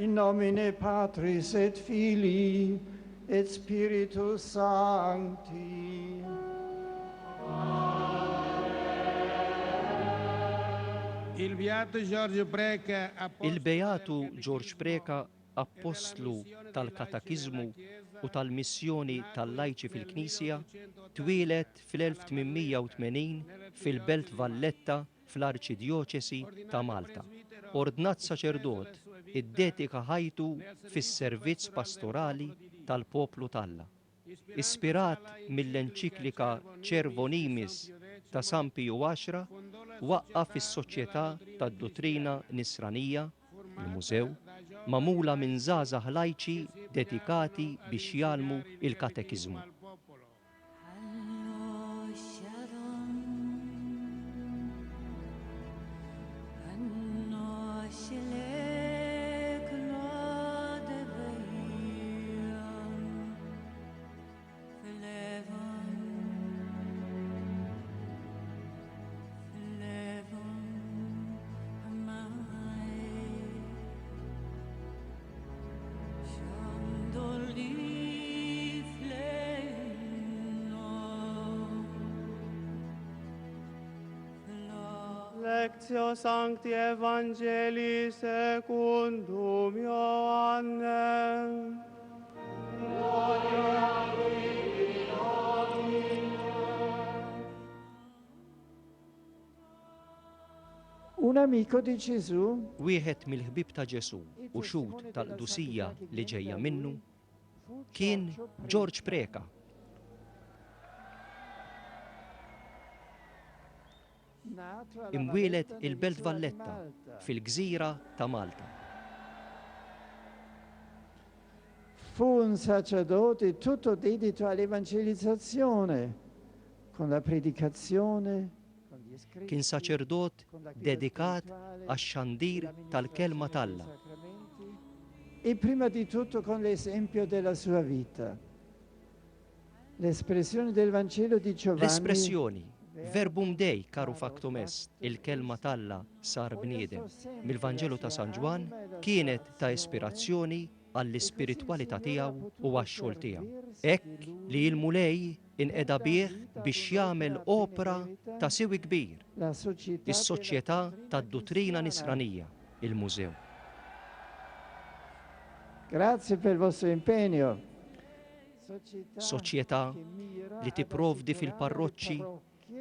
In nomine Patris et Filii et Spiritus Sancti. Il-Beatu George Preka, apostlu tal-katakizmu u tal-missjoni tal-lajċi fil-Knisja, twilet fil-1880 fil-Belt Valletta fl-Arċidjoċesi ta' Malta. Ordnat saċerdot, iddedika ħajtu fis-servizz pastorali tal-poplu Talla. Ispirat mill-enċiklika Ċervonimis ta' San Piju X, waqqaf fis-Soċjetà tad-Dottrina Nisranija, il-Mużew, magħmula minn żgħażagħ lajċi dedikati biex jgħallmu il-katekiżmu. Lectio Sancti Evangelii secundum Ioannem. Un amico di Gesù, Wieħed mill-ħbib ta' Ġesu u xut tal-qdusija li ġejja minnu kien George Preka. Imwieled il-Belt Valletta fil-Gżira ta' Malta. fu un sacerdote tutto dedito all'evangelizzazione, con la predicazione, con gli scritti, Kien saċerdot dedikat għax-xandir tal-kelma talla. e prima di tutto con l'esempio della sua vita. L'espressione del Vangelo di Giovanni L-espressjoni Verbum Dei karu factum est, il-kelma talla sar bniedem. Mill-Vanġelu ta' San Ġwan kienet ta' ispirazzjoni għall-ispiritwalità tiegħu u għax-xogħol tiegħu. Hekk li l-mulej inqeda bih biex jagħmel opera ta' siwi kbir, is-soċjetà tad-Dottrina Nisranija, il-Mużew. Grazie per il vostro impegno. Soċjetà li tipprovdi fil-parroċċi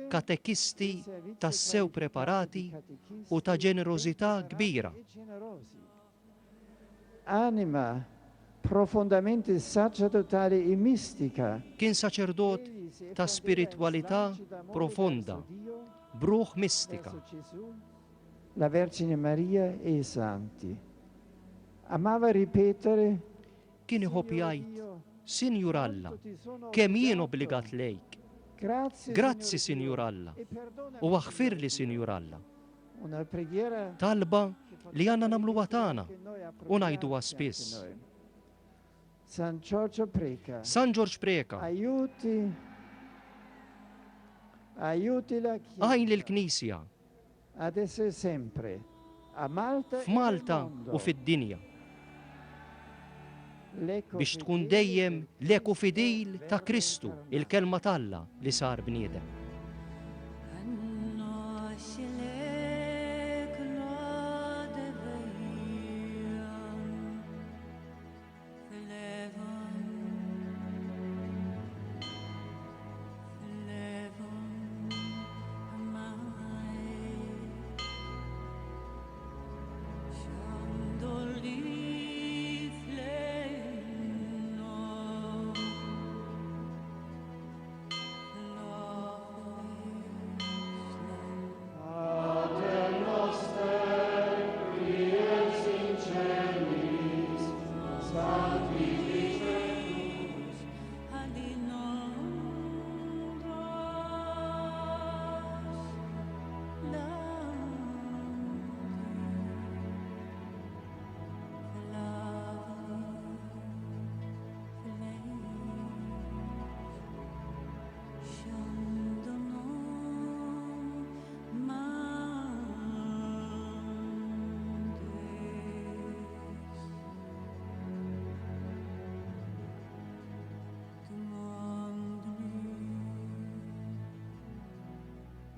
katekisti tassew preparati u ta' ġenerożità kbira. Anima profondamente sacerdotale e mistica. Kien saċerdot ta' spiritwalità profonda, bruħ mistika. La Vergine Maria e i Santi. Amava ripetere: Kien iħobb jgħid, Sinjur Alla, kemm jien obbligat lejk. Grazzi, Sinjur Alla, u aħfir li, Sinjur Alla. Talba li għanna namlu għatana u najdu spiss. San Giorgio Preka. San George Preka. Aiuti la Chiesa. Għajn l-Knisja. Ad essere sempre a Malta F'Malta u fid-dinja. Biex tkun dejjem l-eku fidil ta' Kristu, il-kelma talla li sar bniedem.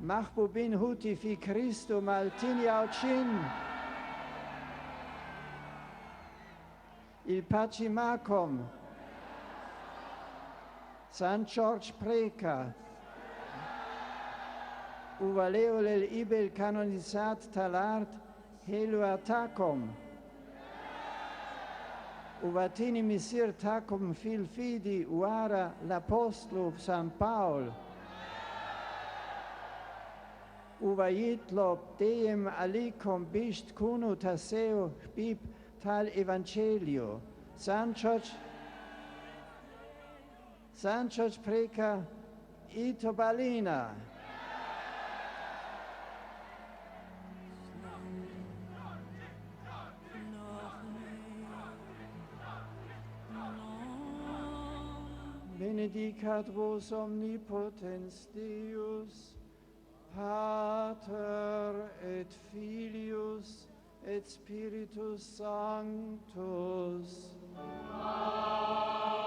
Mahbubin Huti fi Cristo Maltini Aucin. Il Pacimacum. San George Preka. Uvaleole ibel canonizat talart heluatacum. Uvatini misir tacum fil fidi uara l'apostolo San Paul. Uvaitlop deem alicum bist cunu taseo bib tal evangelio. San George Preka itobalina. Benedicat vos omnipotens Deus, Pater et Filius et Spiritus Sanctus. Amen.